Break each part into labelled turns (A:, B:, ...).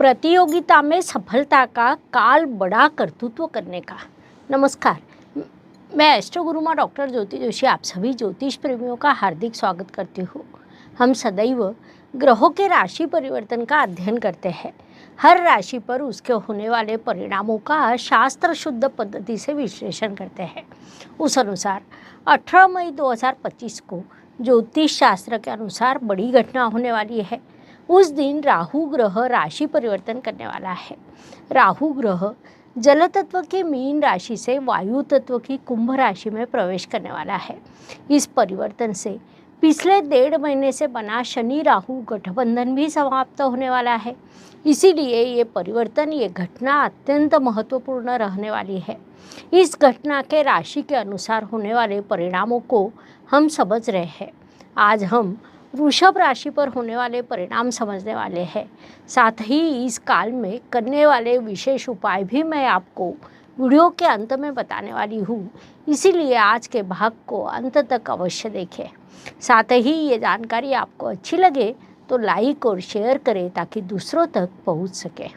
A: प्रतियोगिता में सफलता का काल बड़ा कर्तृत्व करने का। नमस्कार, मैं एस्ट्रो गुरु माँ डॉक्टर ज्योति जोशी आप सभी ज्योतिष प्रेमियों का हार्दिक स्वागत करती हूँ। हम सदैव ग्रहों के राशि परिवर्तन का अध्ययन करते हैं। हर राशि पर उसके होने वाले परिणामों का शास्त्र शुद्ध पद्धति से विश्लेषण करते हैं। उस अनुसार 18 मई 2025 को ज्योतिष शास्त्र के अनुसार बड़ी घटना होने वाली है। उस दिन राहु ग्रह राशि परिवर्तन करने वाला है। राहु ग्रह जल तत्व की मीन राशि से वायु तत्व की कुंभ राशि में प्रवेश करने वाला है। इस परिवर्तन से पिछले 1.5 महीने से बना शनि राहु गठबंधन भी समाप्त होने वाला है। इसीलिए ये परिवर्तन, ये घटना अत्यंत महत्वपूर्ण रहने वाली है। इस घटना के राशि के अनुसार होने वाले परिणामों को हम समझ रहे हैं। आज हम वृषभ राशि पर होने वाले परिणाम समझने वाले हैं। साथ ही इस काल में करने वाले विशेष उपाय भी मैं आपको वीडियो के अंत में बताने वाली हूँ। इसीलिए आज के भाग को अंत तक अवश्य देखें। साथ ही ये जानकारी आपको अच्छी लगे तो लाइक और शेयर करें ताकि दूसरों तक पहुँच सके।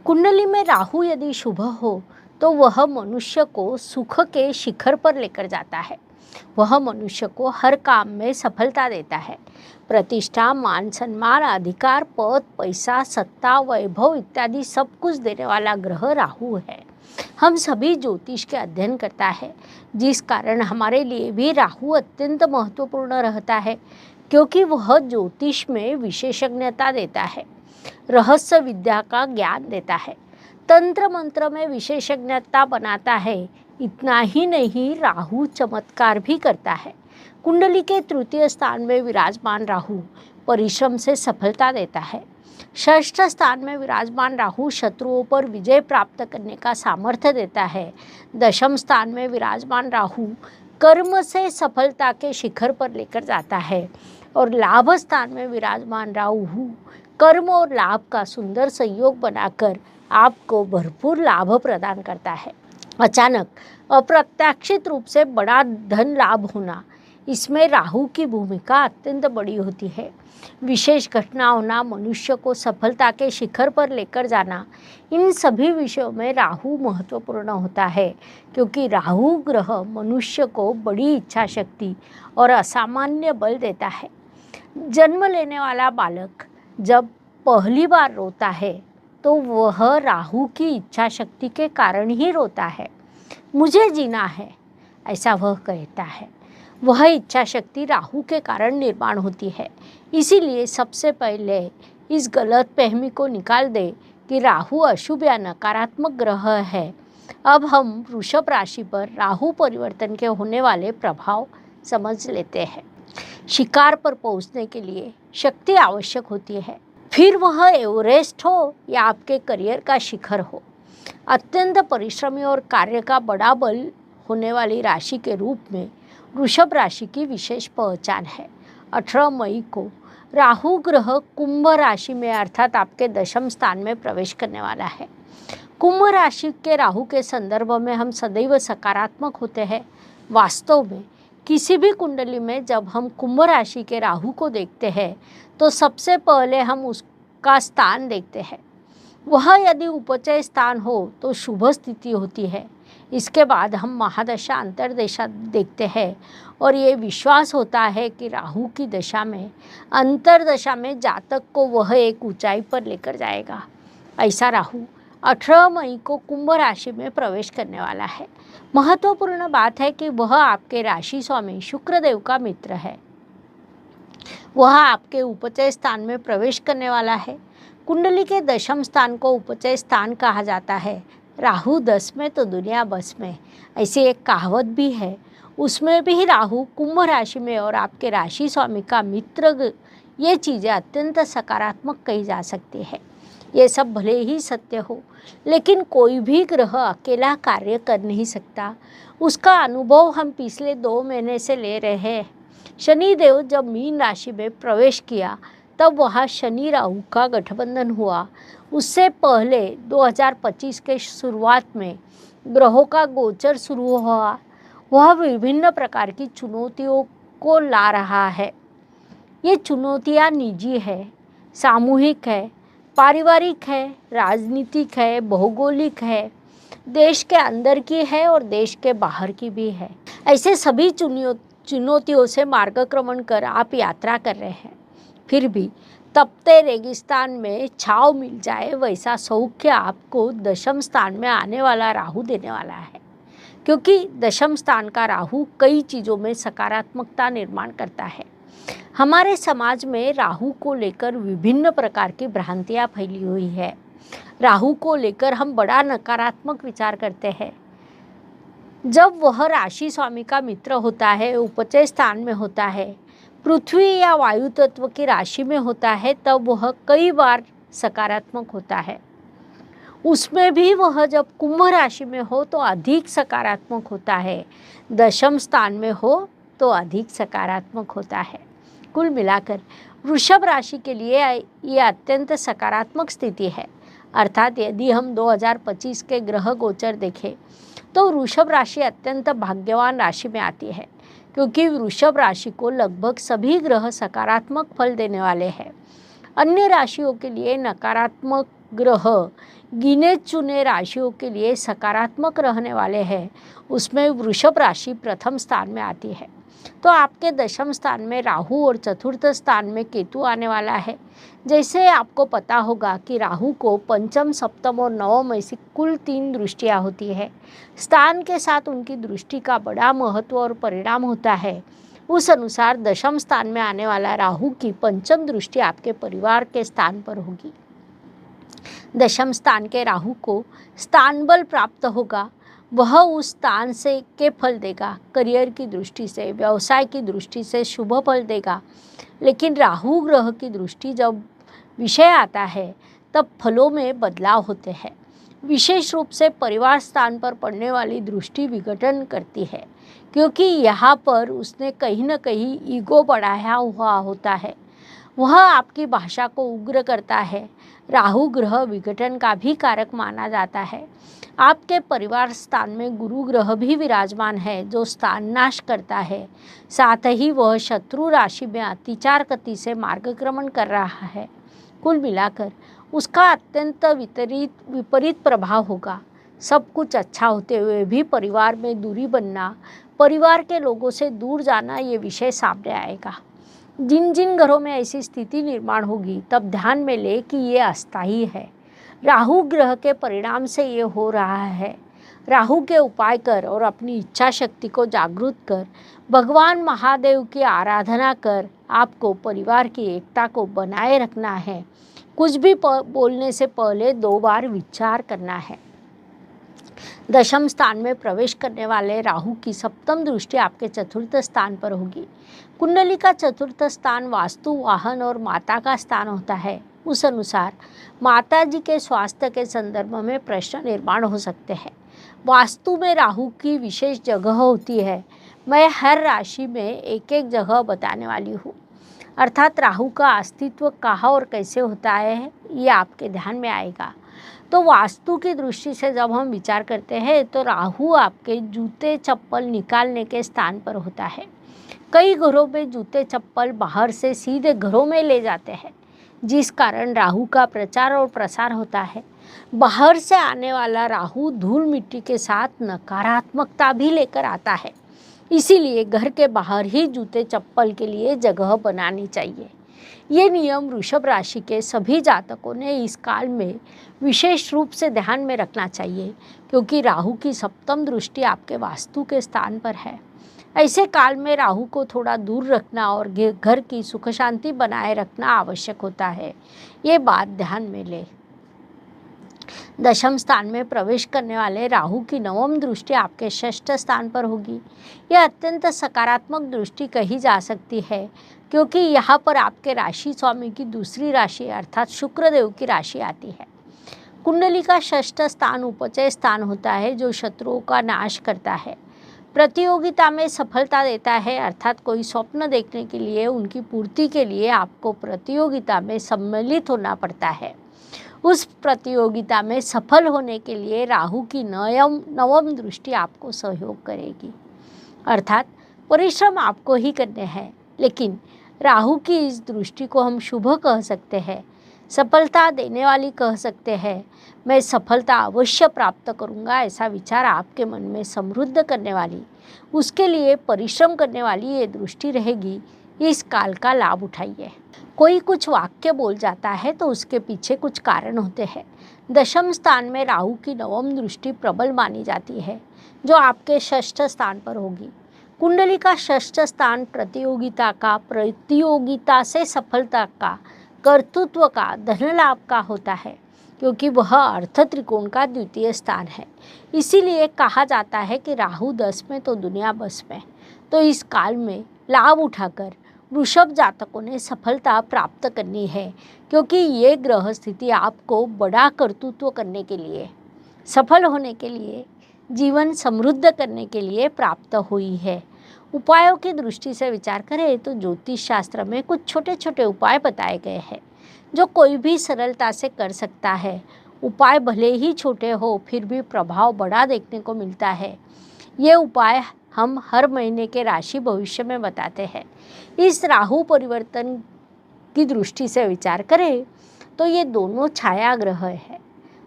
A: कुंडली में राहु यदि शुभ हो तो वह मनुष्य को सुख के शिखर पर लेकर जाता है। वह मनुष्य को हर काम में सफलता देता है। प्रतिष्ठा, मान सम्मान, अधिकार, पद, पैसा, सत्ता, वैभव इत्यादि सब कुछ देने वाला ग्रह राहु है। हम सभी ज्योतिष के अध्ययन करता है, जिस कारण हमारे लिए भी राहु अत्यंत महत्वपूर्ण रहता है, क्योंकि वह ज्योतिष में विशेषज्ञता देता है, रहस्य विद्या का ज्ञान देता है, तंत्र मंत्र में विशेषज्ञता बनाता है। इतना ही नहीं, राहु चमत्कार भी करता है। कुंडली के तृतीय स्थान में विराजमान राहु परिश्रम से सफलता देता है। षष्ठ स्थान में विराजमान राहु शत्रुओं पर विजय प्राप्त करने का सामर्थ्य देता है। दशम स्थान में विराजमान राहु कर्म से सफलता के शिखर पर लेकर जाता है। और लाभ स्थान में विराजमान राहु कर्म और लाभ का सुंदर संयोग बनाकर आपको भरपूर लाभ प्रदान करता है। अचानक अप्रत्याशित रूप से बड़ा धन लाभ होना, इसमें राहु की भूमिका अत्यंत बड़ी होती है। विशेष घटना होना, मनुष्य को सफलता के शिखर पर लेकर जाना, इन सभी विषयों में राहु महत्वपूर्ण होता है, क्योंकि राहु ग्रह मनुष्य को बड़ी इच्छा शक्ति और असामान्य बल देता है। जन्म लेने वाला बालक जब पहली बार रोता है तो वह राहु की इच्छा शक्ति के कारण ही रोता है। मुझे जीना है, ऐसा वह कहता है। वह इच्छा शक्ति राहु के कारण निर्माण होती है। इसीलिए सबसे पहले इस गलत फहमी को निकाल दे कि राहु अशुभ या नकारात्मक ग्रह है। अब हम वृषभ राशि पर राहु परिवर्तन के होने वाले प्रभाव समझ लेते हैं। शिकार पर पहुंचने के लिए शक्ति आवश्यक होती है, फिर वह एवरेस्ट हो या आपके करियर का शिखर हो। अत्यंत परिश्रमी और कार्य का बड़ा बल होने वाली राशि के रूप में वृषभ राशि की विशेष पहचान है। 18 मई को राहु ग्रह कुंभ राशि में अर्थात आपके दशम स्थान में प्रवेश करने वाला है। कुंभ राशि के राहु के संदर्भ में हम सदैव सकारात्मक होते हैं। वास्तव में किसी भी कुंडली में जब हम कुंभ राशि के राहु को देखते हैं तो सबसे पहले हम उसका स्थान देखते हैं। वह यदि उपचय स्थान हो तो शुभ स्थिति होती है। इसके बाद हम महादशा अंतर्दशा देखते हैं और ये विश्वास होता है कि राहु की दशा में, अंतर्दशा में जातक को वह एक ऊंचाई पर लेकर जाएगा। ऐसा राहु 18 मई को कुंभ राशि में प्रवेश करने वाला है। महत्वपूर्ण बात है कि वह आपके राशि स्वामी शुक्रदेव का मित्र है। वह आपके उपचय स्थान में प्रवेश करने वाला है। कुंडली के दशम स्थान को उपचय स्थान कहा जाता है। राहु 10 में तो दुनिया बस में, ऐसी एक कहावत भी है। उसमें भी राहु कुंभ राशि में और आपके राशि स्वामी का मित्र, ये चीज़ें अत्यंत सकारात्मक कही जा सकती है। ये सब भले ही सत्य हो, लेकिन कोई भी ग्रह अकेला कार्य कर नहीं सकता। उसका अनुभव हम पिछले 2 महीने से ले रहे हैं। शनिदेव जब मीन राशि में प्रवेश किया तब वहाँ शनि राहु का गठबंधन हुआ। उससे पहले 2025 के शुरुआत में ग्रहों का गोचर शुरू हुआ। वह विभिन्न प्रकार की चुनौतियों को ला रहा है। ये चुनौतियाँ निजी है, सामूहिक है, पारिवारिक है, राजनीतिक है, भौगोलिक है, देश के अंदर की है और देश के बाहर की भी है। ऐसे सभी चुनौतियों से मार्गक्रमण कर आप यात्रा कर रहे हैं, फिर भी तपते रेगिस्तान में छाँव मिल जाए वैसा सौख्य आपको दशम स्थान में आने वाला राहु देने वाला है। क्योंकि दशम स्थान का राहु कई चीज़ों में सकारात्मकता निर्माण करता है। हमारे समाज में राहु को लेकर विभिन्न प्रकार की भ्रांतियाँ फैली हुई है। राहु को लेकर हम बड़ा नकारात्मक विचार करते हैं। जब वह राशि स्वामी का मित्र होता है, उपचय स्थान में होता है, पृथ्वी या वायु तत्व की राशि में होता है, तब वह कई बार सकारात्मक होता है। उसमें भी वह जब कुंभ राशि में हो तो अधिक सकारात्मक होता है, दशम स्थान में हो तो अधिक सकारात्मक होता है। कुल मिलाकर वृषभ राशि के लिए ये अत्यंत सकारात्मक स्थिति है। अर्थात यदि हम 2025 के ग्रह गोचर देखें तो वृषभ राशि अत्यंत भाग्यवान राशि में आती है, क्योंकि वृषभ राशि को लगभग सभी ग्रह सकारात्मक फल देने वाले हैं। अन्य राशियों के लिए नकारात्मक ग्रह गिने चुने राशियों के लिए सकारात्मक रहने वाले हैं, उसमें वृषभ राशि प्रथम स्थान में आती है। तो आपके दशम स्थान में राहु और चतुर्थ स्थान में केतु आने वाला है। जैसे आपको पता होगा कि राहु को पंचम, सप्तम और नवम ऐसी कुल 3 दृष्टियाँ होती है। स्थान के साथ उनकी दृष्टि का बड़ा महत्व और परिणाम होता है। उस अनुसार दशम स्थान में आने वाला राहु की पंचम दृष्टि आपके परिवार के स्थान पर होगी। दशम स्थान के राहु को स्थान बल प्राप्त होगा, वह उस स्थान से के फल देगा। करियर की दृष्टि से, व्यवसाय की दृष्टि से शुभ फल देगा। लेकिन राहु ग्रह की दृष्टि जब विषय आता है तब फलों में बदलाव होते हैं। विशेष रूप से परिवार स्थान पर पड़ने वाली दृष्टि विघटन करती है, क्योंकि यहाँ पर उसने कहीं न कहीं ईगो बढ़ाया हुआ होता है। वह आपकी भाषा को उग्र करता है। राहु ग्रह विघटन का भी कारक माना जाता है। आपके परिवार स्थान में गुरु ग्रह भी विराजमान है, जो स्थान नाश करता है। साथ ही वह शत्रु राशि में अतिचार गति से मार्गक्रमण कर रहा है। कुल मिलाकर उसका अत्यंत विपरीत प्रभाव होगा। सब कुछ अच्छा होते हुए भी परिवार में दूरी बनना, परिवार के लोगों से दूर जाना, ये विषय सामने आएगा। जिन जिन घरों में ऐसी स्थिति निर्माण होगी तब ध्यान में ले कि ये अस्थायी है। राहु ग्रह के परिणाम से ये हो रहा है। राहु के उपाय कर और अपनी इच्छा शक्ति को जागृत कर, भगवान महादेव की आराधना कर आपको परिवार की एकता को बनाए रखना है। कुछ भी बोलने से पहले 2 बार विचार करना है। दशम स्थान में प्रवेश करने वाले राहु की सप्तम दृष्टि आपके चतुर्थ स्थान पर होगी। कुंडली का चतुर्थ स्थान वास्तु, वाहन और माता का स्थान होता है। उस अनुसार माता जी के स्वास्थ्य के संदर्भ में प्रश्न निर्माण हो सकते हैं। वास्तु में राहु की विशेष जगह होती है। मैं हर राशि में एक एक जगह बताने वाली हूँ। अर्थात राहु का अस्तित्व कहाँ और कैसे होता है, ये आपके ध्यान में आएगा। तो वास्तु की दृष्टि से जब हम विचार करते हैं तो राहु आपके जूते चप्पल निकालने के स्थान पर होता है। कई घरों में जूते चप्पल बाहर से सीधे घरों में ले जाते हैं, जिस कारण राहु का प्रचार और प्रसार होता है। बाहर से आने वाला राहु धूल मिट्टी के साथ नकारात्मकता भी लेकर आता है। इसीलिए घर के बाहर ही जूते चप्पल के लिए जगह बनानी चाहिए। ये नियम वृषभ राशि के सभी जातकों ने इस काल में विशेष रूप से ध्यान में रखना चाहिए, क्योंकि राहु की सप्तम दृष्टि आपके वास्तु के स्थान पर है। ऐसे काल में राहु को थोड़ा दूर रखना और घर की सुख शांति बनाए रखना आवश्यक होता है। ये बात ध्यान में ले। दशम स्थान में प्रवेश करने वाले राहु की नवम दृष्टि आपके षष्ठ स्थान पर होगी। यह अत्यंत सकारात्मक दृष्टि कही जा सकती है, क्योंकि यहाँ पर आपके राशि स्वामी की दूसरी राशि अर्थात शुक्रदेव की राशि आती है। कुंडली का षष्ठ स्थान उपचय स्थान होता है, जो शत्रुओं का नाश करता है, प्रतियोगिता में सफलता देता है। अर्थात कोई स्वप्न देखने के लिए उनकी पूर्ति के लिए आपको प्रतियोगिता में सम्मिलित होना पड़ता है। उस प्रतियोगिता में सफल होने के लिए राहु की नवम दृष्टि आपको सहयोग करेगी। अर्थात परिश्रम आपको ही करने हैं, लेकिन राहु की इस दृष्टि को हम शुभ कह सकते हैं, सफलता देने वाली कह सकते हैं। मैं सफलता अवश्य प्राप्त करूंगा, ऐसा विचार आपके मन में समृद्ध करने वाली, उसके लिए परिश्रम करने वाली ये दृष्टि रहेगी। इस काल का लाभ उठाइए। कोई कुछ वाक्य बोल जाता है तो उसके पीछे कुछ कारण होते हैं। दशम स्थान में राहु की नवम दृष्टि प्रबल मानी जाती है, जो आपके षष्ठ स्थान पर होगी। कुंडली का षष्ठ स्थान प्रतियोगिता से सफलता का, कर्तृत्व का, धन लाभ का होता है, क्योंकि वह अर्थ त्रिकोण का द्वितीय स्थान है। इसीलिए कहा जाता है कि राहु 10 में तो दुनिया बस में। तो इस काल में लाभ उठाकर वृषभ जातकों ने सफलता प्राप्त करनी है, क्योंकि ये ग्रह स्थिति आपको बड़ा कर्तृत्व करने के लिए, सफल होने के लिए, जीवन समृद्ध करने के लिए प्राप्त हुई है। उपायों की दृष्टि से विचार करें तो ज्योतिष शास्त्र में कुछ छोटे छोटे उपाय बताए गए हैं, जो कोई भी सरलता से कर सकता है। उपाय भले ही छोटे हो, फिर भी प्रभाव बड़ा देखने को मिलता है। ये उपाय हम हर महीने के राशि भविष्य में बताते हैं। इस राहु परिवर्तन की दृष्टि से विचार करें तो ये दोनों छाया ग्रह हैं।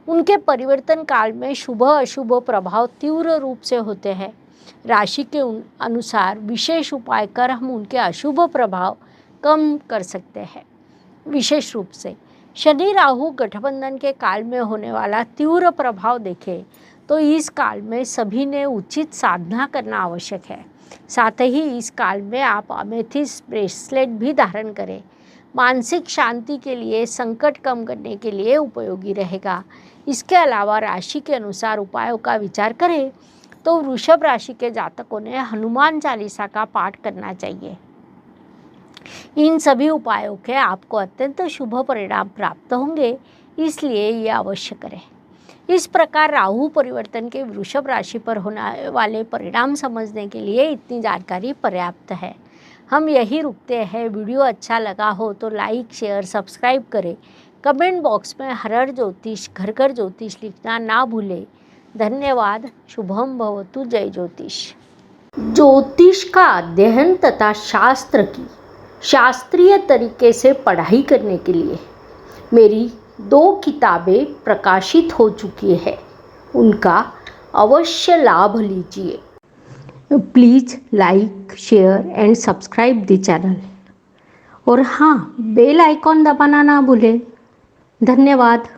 A: उनके परिवर्तन काल में शुभ अशुभ प्रभाव तीव्र रूप से होते हैं। राशि के अनुसार विशेष उपाय कर हम उनके अशुभ प्रभाव कम कर सकते हैं। विशेष रूप से शनि राहु गठबंधन के काल में होने वाला तीव्र प्रभाव देखें तो इस काल में सभी ने उचित साधना करना आवश्यक है। साथ ही इस काल में आप अमेथिस्ट ब्रेसलेट भी धारण करें। मानसिक शांति के लिए, संकट कम करने के लिए उपयोगी रहेगा। इसके अलावा राशि के अनुसार उपायों का विचार करें तो वृषभ राशि के जातकों ने हनुमान चालीसा का पाठ करना चाहिए। इन सभी उपायों के आपको अत्यंत शुभ परिणाम प्राप्त होंगे, इसलिए ये अवश्य करें। इस प्रकार राहु परिवर्तन के वृषभ राशि पर होने वाले परिणाम समझने के लिए इतनी जानकारी पर्याप्त है। हम यही रुकते हैं। वीडियो अच्छा लगा हो तो लाइक, शेयर, सब्सक्राइब करें। कमेंट बॉक्स में हर हर ज्योतिष, घर घर ज्योतिष लिखना ना भूलें। धन्यवाद। शुभम भवतु। जय ज्योतिष। ज्योतिष का अध्ययन तथा शास्त्र की शास्त्रीय तरीके से पढ़ाई करने के लिए मेरी 2 किताबें प्रकाशित हो चुकी है, उनका अवश्य लाभ लीजिए। Please like, share and subscribe the channel. और हाँ, बेल आइकॉन दबाना ना भूलें। धन्यवाद।